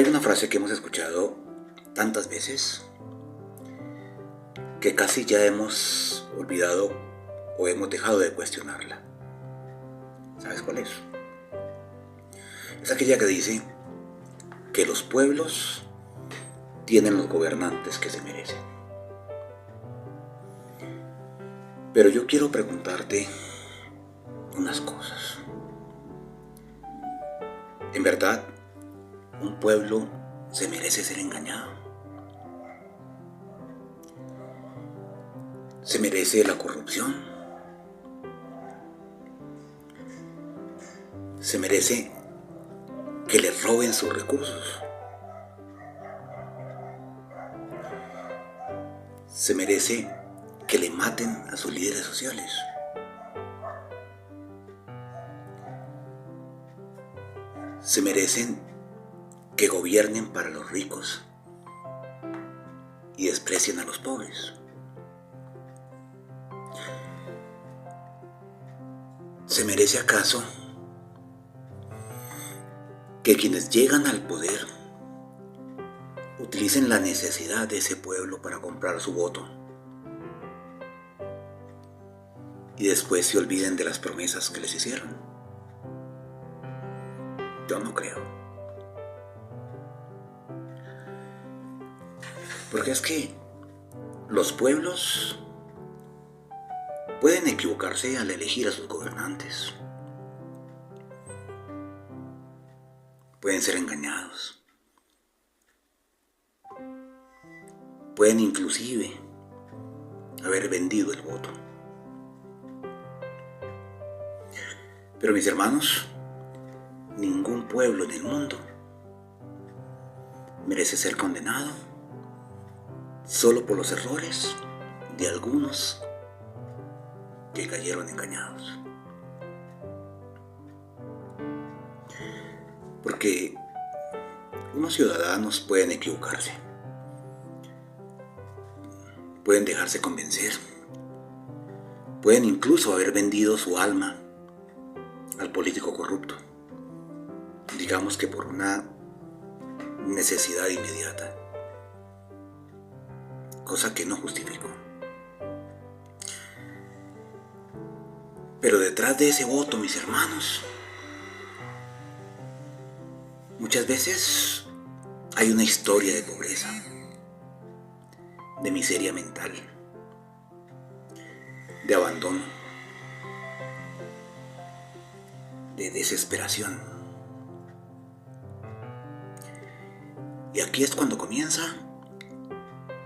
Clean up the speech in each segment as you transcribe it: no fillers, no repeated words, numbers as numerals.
Hay una frase que hemos escuchado tantas veces que casi ya hemos olvidado o hemos dejado de cuestionarla. ¿Sabes cuál es? Es aquella que dice que los pueblos tienen los gobernantes que se merecen. Pero yo quiero preguntarte unas cosas. ¿En verdad un pueblo se merece ser engañado? ¿Se merece la corrupción? ¿Se merece que le roben sus recursos? ¿Se merece que le maten a sus líderes sociales? ¿Se merecen que gobiernen para los ricos y desprecien a los pobres? ¿Se merece acaso que quienes llegan al poder utilicen la necesidad de ese pueblo para comprar su voto y después se olviden de las promesas que les hicieron? Yo no creo. Porque es que los pueblos pueden equivocarse al elegir a sus gobernantes. Pueden ser engañados. Pueden inclusive haber vendido el voto. Pero mis hermanos, ningún pueblo en el mundo merece ser condenado solo por los errores de algunos que cayeron engañados. Porque unos ciudadanos pueden equivocarse, pueden dejarse convencer, pueden incluso haber vendido su alma al político corrupto, digamos que por una necesidad inmediata, cosa que no justifico. Pero detrás de ese voto, mis hermanos, muchas veces hay una historia de pobreza, de miseria mental, de abandono, de desesperación. Y aquí es cuando comienza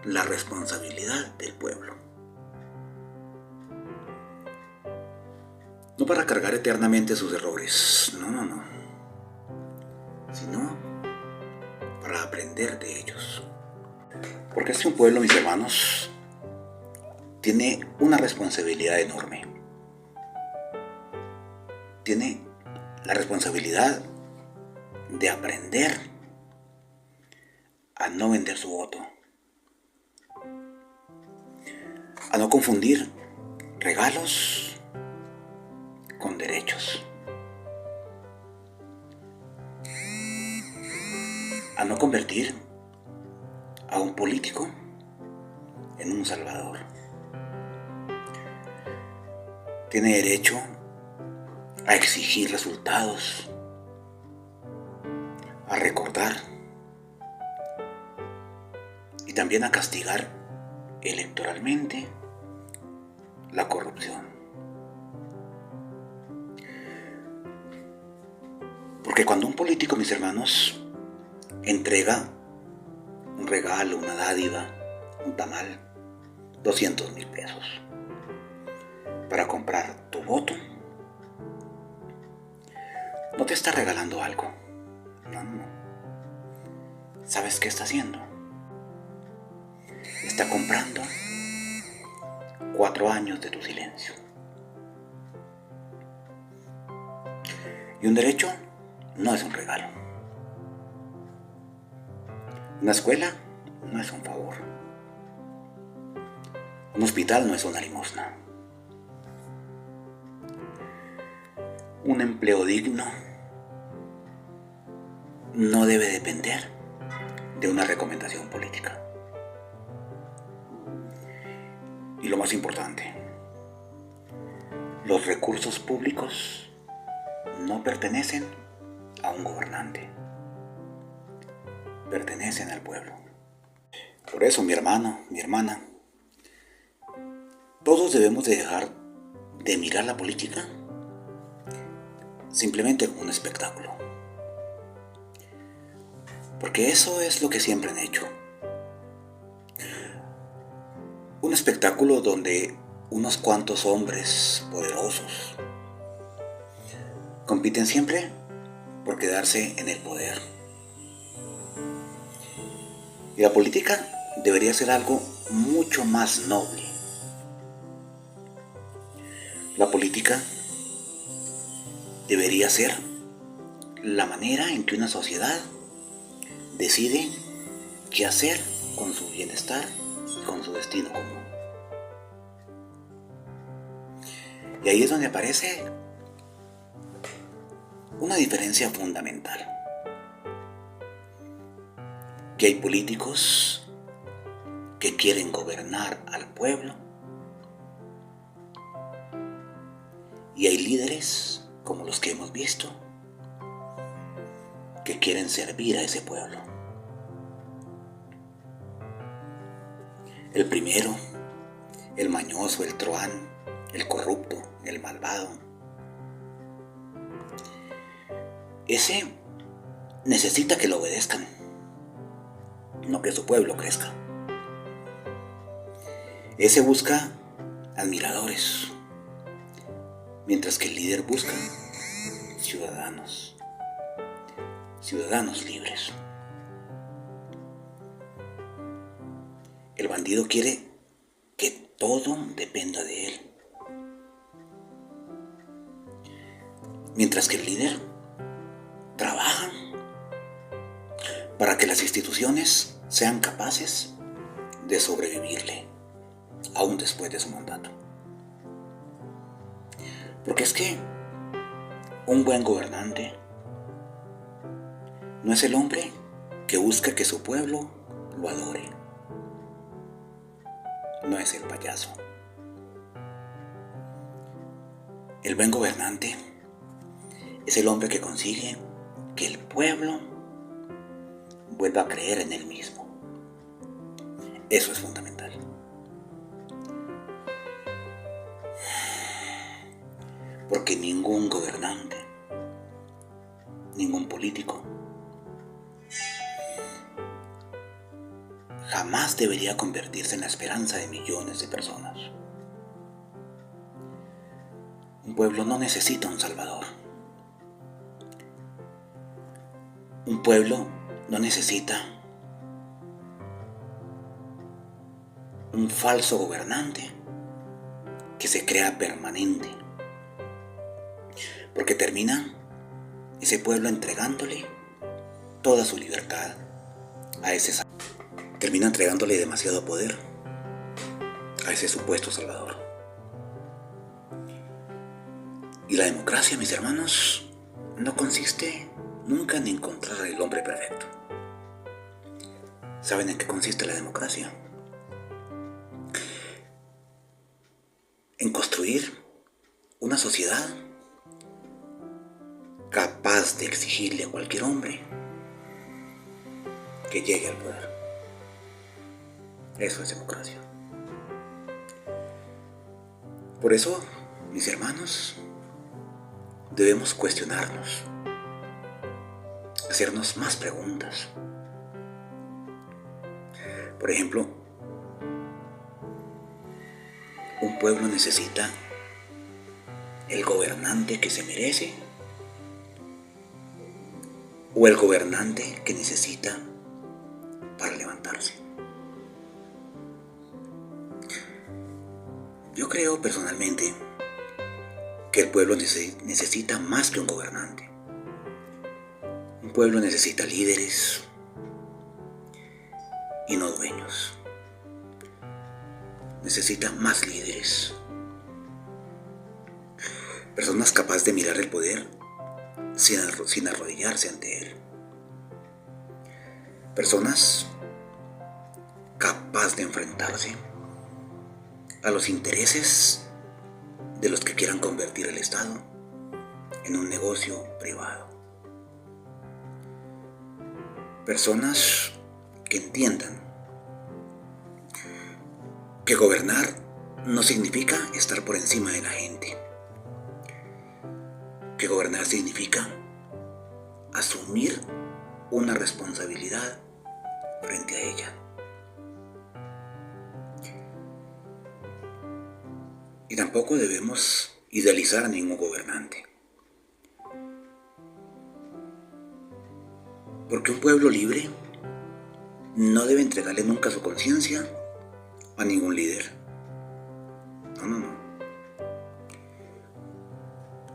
la responsabilidad del pueblo. No para cargar eternamente sus errores, no, sino para aprender de ellos. Porque es que un pueblo, mis hermanos, tiene una responsabilidad enorme. Tiene la responsabilidad de aprender a no vender su voto, a no confundir regalos con derechos, a no convertir a un político en un salvador. Tiene derecho a exigir resultados, a recordar y también a castigar electoralmente la corrupción. Porque cuando un político, mis hermanos, entrega un regalo, una dádiva, un tamal, 200,000 pesos para comprar tu voto, no te está regalando algo. No. ¿Sabes qué está haciendo? Está comprando 4 años de tu silencio. Y un derecho no es un regalo. Una escuela no es un favor. Un hospital no es una limosna. Un empleo digno no debe depender de una recomendación política. Y lo más importante, los recursos públicos no pertenecen a un gobernante, pertenecen al pueblo. Por eso, mi hermano, mi hermana, todos debemos de dejar de mirar la política simplemente como un espectáculo. Porque eso es lo que siempre han hecho. Un espectáculo donde unos cuantos hombres poderosos compiten siempre por quedarse en el poder. Y la política debería ser algo mucho más noble. La política debería ser la manera en que una sociedad decide qué hacer con su bienestar y con su destino común. Y ahí es donde aparece una diferencia fundamental. Que hay políticos que quieren gobernar al pueblo y hay líderes, como los que hemos visto, que quieren servir a ese pueblo. El primero, el mañoso, el truán, el corrupto, el malvado. Ese necesita que lo obedezcan, no que su pueblo crezca. Ese busca admiradores, mientras que el líder busca ciudadanos libres. El bandido quiere que todo dependa de él, mientras que el líder trabaja para que las instituciones sean capaces de sobrevivirle, aún después de su mandato. Porque es que un buen gobernante no es el hombre que busca que su pueblo lo adore. No es el payaso. El buen gobernante es el hombre que consigue que el pueblo vuelva a creer en él mismo. Eso es fundamental. Porque ningún gobernante, ningún político, jamás debería convertirse en la esperanza de millones de personas. Un pueblo no necesita un salvador. Un pueblo no necesita un falso gobernante que se crea permanente, porque termina ese pueblo entregándole toda su libertad a ese salvador. Termina entregándole demasiado poder a ese supuesto salvador. Y la democracia, mis hermanos, no consiste nunca en encontrar el hombre perfecto. ¿Saben en qué consiste la democracia? En construir una sociedad capaz de exigirle a cualquier hombre que llegue al poder. Eso es democracia. Por eso, mis hermanos, debemos cuestionarnos, hacernos más preguntas. Por ejemplo, un pueblo necesita el gobernante que se merece o el gobernante que necesita para levantarse. Yo creo personalmente que el pueblo necesita más que un gobernante. Un pueblo necesita líderes y no dueños. Necesita más líderes. Personas capaces de mirar el poder sin arrodillarse ante él. Personas capaces de enfrentarse a los intereses de los que quieran convertir el Estado en un negocio privado. Personas que entiendan que gobernar no significa estar por encima de la gente, que gobernar significa asumir una responsabilidad frente a ella. Y tampoco debemos idealizar a ningún gobernante, porque un pueblo libre no debe entregarle nunca su conciencia a ningún líder. No.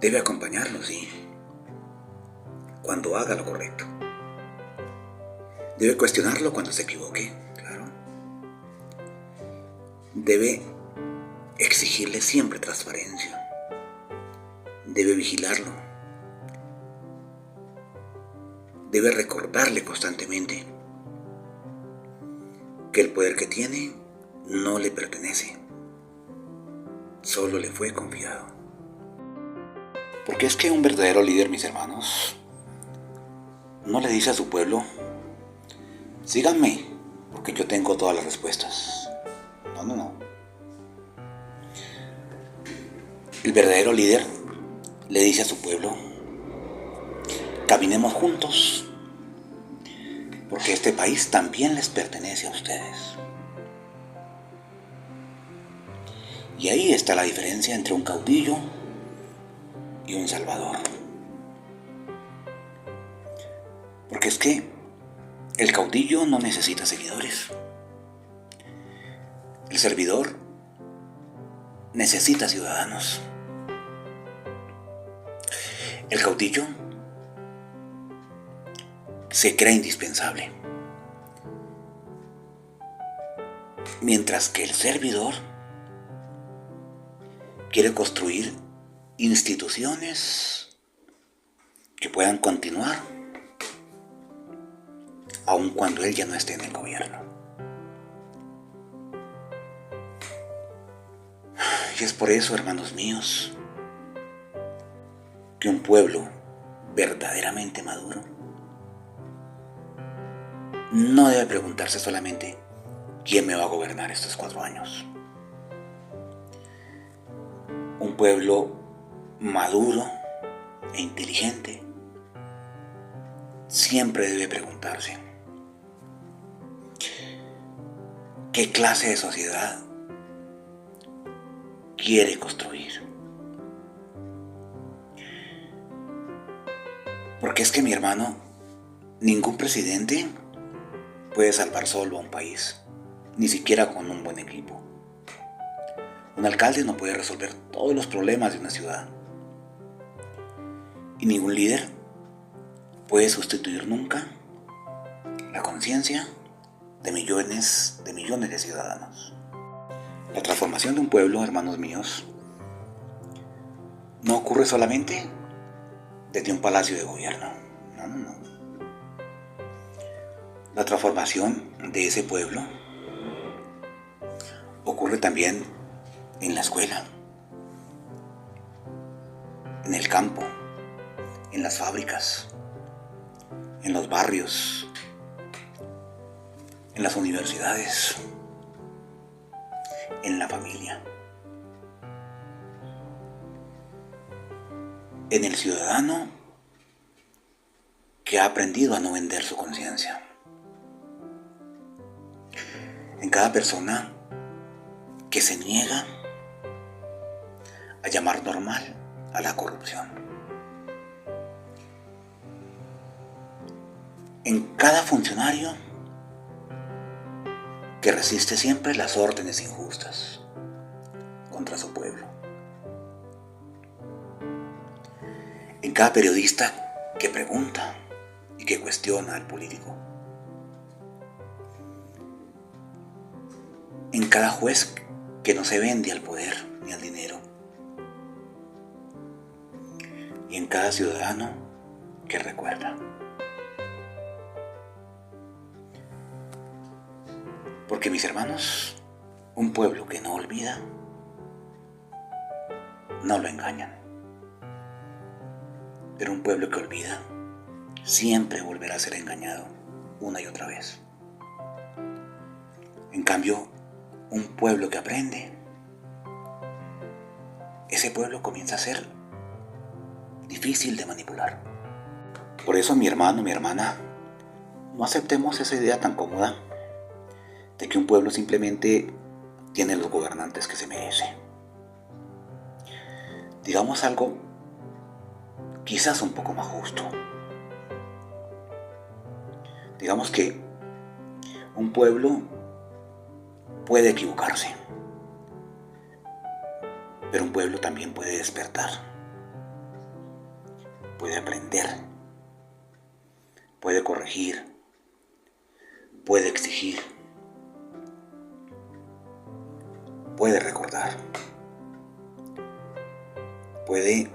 Debe acompañarlo, sí, cuando haga lo correcto. Debe cuestionarlo cuando se equivoque, claro. Debe exigirle siempre transparencia. Debe vigilarlo. Debe recordarle constantemente que el poder que tiene no le pertenece, solo le fue confiado. Porque es que un verdadero líder, mis hermanos, no le dice a su pueblo: síganme, porque yo tengo todas las respuestas. No. El verdadero líder le dice a su pueblo: caminemos juntos, porque este país también les pertenece a ustedes. Y ahí está la diferencia entre un caudillo y un salvador. Porque es que el caudillo no necesita seguidores. El servidor necesita ciudadanos. El caudillo se cree indispensable, mientras que el servidor quiere construir instituciones que puedan continuar aun cuando él ya no esté en el gobierno. Y es por eso, hermanos míos, que un pueblo verdaderamente maduro no debe preguntarse solamente quién me va a gobernar estos 4 años. Un pueblo maduro e inteligente siempre debe preguntarse: ¿qué clase de sociedad quiere construir? Porque es que, mi hermano, ningún presidente puede salvar solo a un país, ni siquiera con un buen equipo. Un alcalde no puede resolver todos los problemas de una ciudad. Y ningún líder puede sustituir nunca la conciencia de millones de ciudadanos. La transformación de un pueblo, hermanos míos, no ocurre solamente desde un palacio de gobierno. No. La transformación de ese pueblo ocurre también en la escuela, en el campo, en las fábricas, en los barrios, en las universidades, en la familia, en el ciudadano que ha aprendido a no vender su conciencia, en cada persona que se niega a llamar normal a la corrupción, en cada funcionario que resiste siempre las órdenes injustas contra su pueblo, en cada periodista que pregunta y que cuestiona al político, en cada juez que no se vende al poder ni al dinero, y en cada ciudadano que recuerda: Porque mis hermanos, un pueblo que no olvida, no lo engañan. Pero un pueblo que olvida, siempre volverá a ser engañado una y otra vez. En cambio, un pueblo que aprende, ese pueblo comienza a ser difícil de manipular. Por eso, mi hermano, mi hermana, no aceptemos esa idea tan cómoda de que un pueblo simplemente tiene los gobernantes que se merece. Digamos algo quizás un poco más justo. Digamos que un pueblo puede equivocarse, pero un pueblo también puede despertar, puede aprender, puede corregir, puede exigir, puede recordar, puede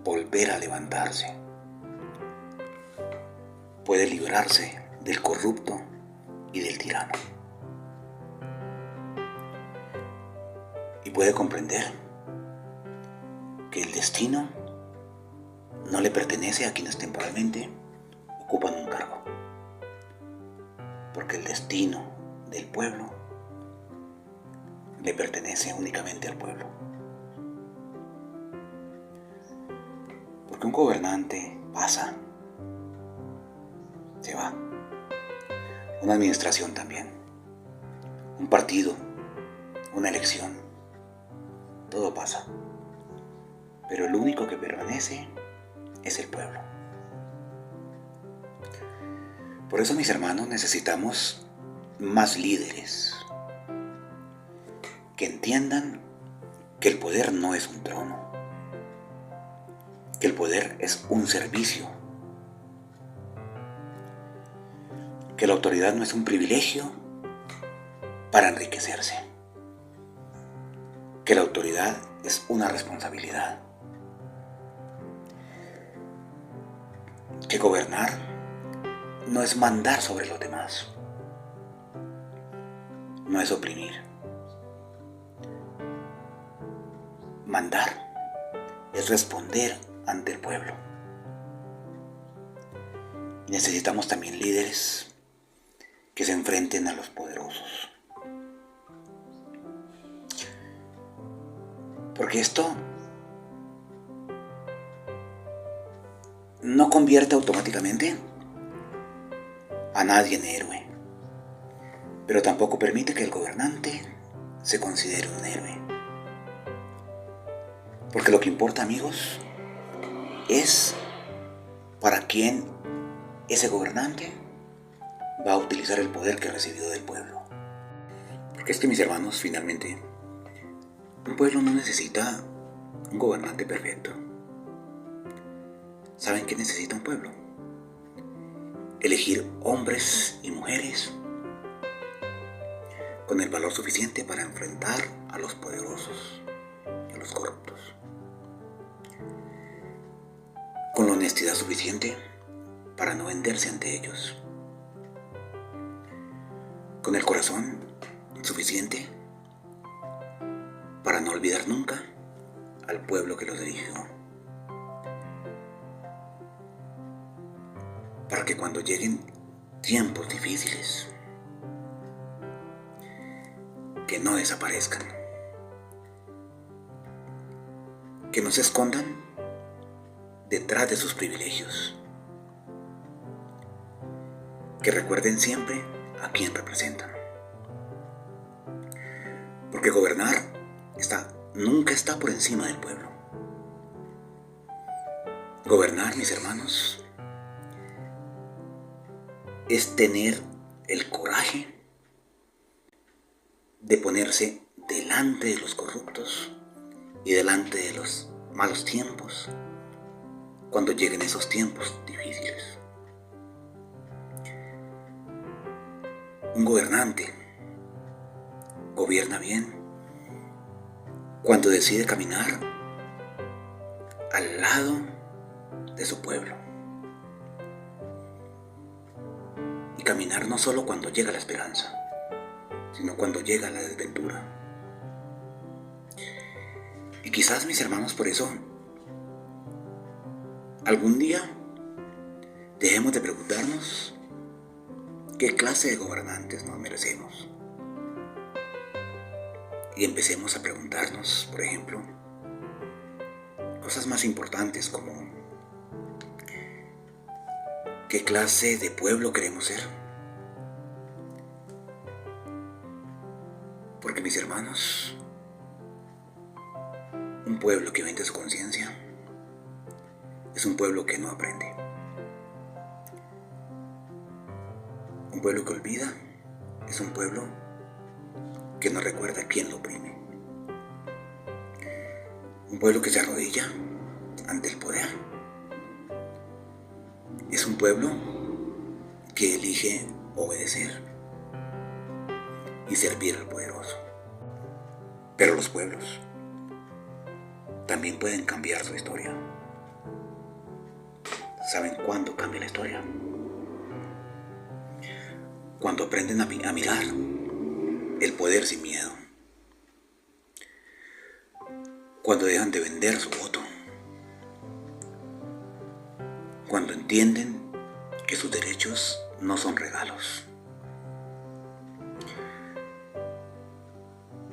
volver a levantarse, puede librarse del corrupto y del tirano. Y puede comprender que el destino no le pertenece a quienes temporalmente ocupan un cargo, porque el destino del pueblo le pertenece únicamente al pueblo. Porque un gobernante pasa, se va, una administración también, un partido, una elección, todo pasa, pero el único que permanece es el pueblo. Por eso, mis hermanos, necesitamos más líderes que entiendan que el poder no es un trono, que el poder es un servicio, que la autoridad no es un privilegio para enriquecerse, que la autoridad es una responsabilidad, que gobernar no es mandar sobre los demás, no es oprimir. Mandar es responder ante el pueblo. Necesitamos también líderes que se enfrenten a los poderosos. Porque esto no convierte automáticamente a nadie en héroe, pero tampoco permite que el gobernante se considere un héroe. Porque lo que importa, amigos, es para quién ese gobernante va a utilizar el poder que ha recibido del pueblo. Porque es que, mis hermanos, finalmente, un pueblo no necesita un gobernante perfecto. ¿Saben qué necesita un pueblo? Elegir hombres y mujeres con el valor suficiente para enfrentar a los poderosos y a los corruptos, con la honestidad suficiente para no venderse ante ellos, con el corazón suficiente para no olvidar nunca al pueblo que los dirigió, para que cuando lleguen tiempos difíciles, que no desaparezcan, que no se escondan detrás de sus privilegios, que recuerden siempre a quién representan. Porque gobernar nunca está por encima del pueblo. Gobernar, mis hermanos, es tener el coraje de ponerse delante de los corruptos y delante de los malos tiempos cuando lleguen esos tiempos difíciles. Un gobernante gobierna bien cuando decide caminar al lado de su pueblo. Y caminar no solo cuando llega la esperanza, sino cuando llega la desventura. Y quizás, mis hermanos, por eso, algún día dejemos de preguntarnos qué clase de gobernantes nos merecemos. Y empecemos a preguntarnos, por ejemplo, cosas más importantes como ¿qué clase de pueblo queremos ser? Porque, mis hermanos, un pueblo que vende su conciencia es un pueblo que no aprende. Un pueblo que olvida es un pueblo que no recuerda quién lo oprime. Un pueblo que se arrodilla ante el poder es un pueblo que elige obedecer y servir al poderoso. Pero los pueblos también pueden cambiar su historia. ¿Saben cuándo cambia la historia? Cuando aprenden a mirar el poder sin miedo. Cuando dejan de vender su voto. Cuando entienden que sus derechos no son regalos.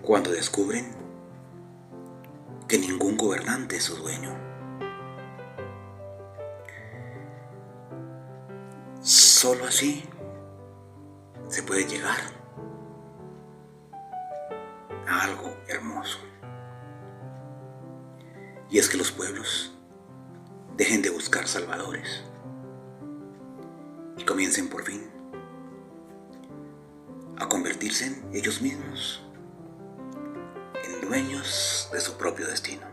Cuando descubren que ningún gobernante es su dueño. Solo así se puede llegar a algo hermoso. Y es que los pueblos dejen de buscar salvadores y comiencen por fin a convertirse en ellos mismos en dueños de su propio destino.